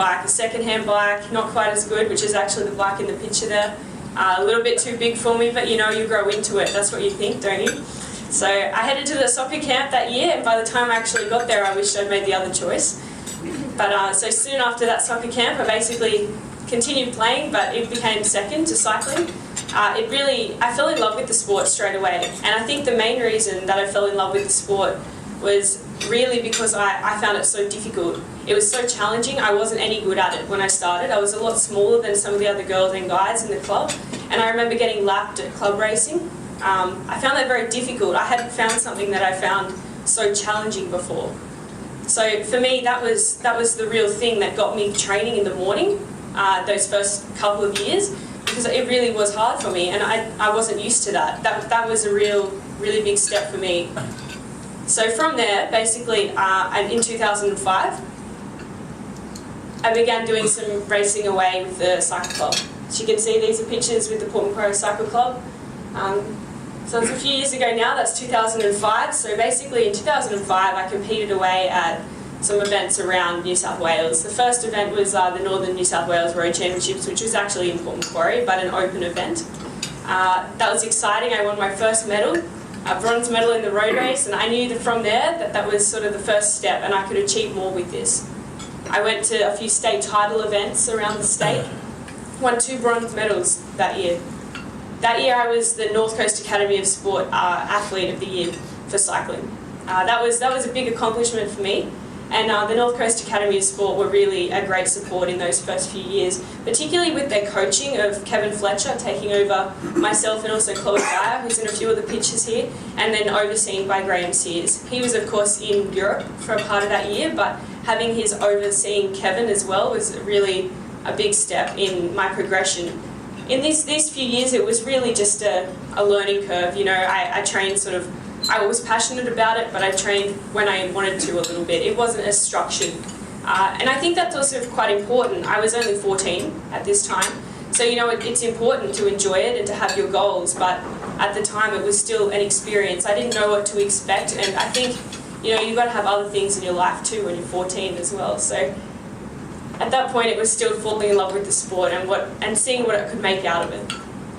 bike, a second-hand bike, not quite as good, which is actually the bike in the picture there. A little bit too big for me, but you know, you grow into it. That's what you think, don't you? So I headed to the soccer camp that year, and by the time I actually got there, I wished I'd made the other choice. But so soon after that soccer camp, I basically continued playing, but it became second to cycling. I fell in love with the sport straight away, and I think the main reason that I fell in love with the sport was really because I found it so difficult. It was so challenging. I wasn't any good at it when I started. I was a lot smaller than some of the other girls and guys in the club, and I remember getting lapped at club racing. I found that very difficult. I hadn't found something that I found so challenging before. So for me, that was the real thing that got me training in the morning, those first couple of years, because it really was hard for me, and I wasn't used to that. That was a really big step for me. So from there, basically, in 2005, I began doing some racing away with the cycle club. As you can see, these are pictures with the Port Macquarie Cycle Club. So it's a few years ago now, that's 2005. So basically in 2005, I competed away at some events around New South Wales. The first event was the Northern New South Wales Road Championships, which was actually in Port Macquarie, but an open event. That was exciting. I won my first medal, a bronze medal in the road race, and I knew that from there that was sort of the first step, and I could achieve more with this. I went to a few state title events around the state, won 2 bronze medals that year. That year I was the North Coast Academy of Sport Athlete of the Year for cycling. That was a big accomplishment for me, and the North Coast Academy of Sport were really a great support in those first few years, particularly with their coaching of Kevin Fletcher taking over myself and also Chloe Dyer, who's in a few of the pictures here, and then overseen by Graham Sears. He was of course in Europe for a part of that year, but having his overseeing Kevin as well was really a big step in my progression. In these few years, it was really just a learning curve. You know, I trained I was passionate about it, but I trained when I wanted to a little bit. It wasn't as structured. And I think that's also quite important. I was only 14 at this time, so you know, it's important to enjoy it and to have your goals, but at the time it was still an experience. I didn't know what to expect, and I think, you know, you've got to have other things in your life too when you're 14 as well. So at that point, it was still falling in love with the sport and seeing what it could make out of it.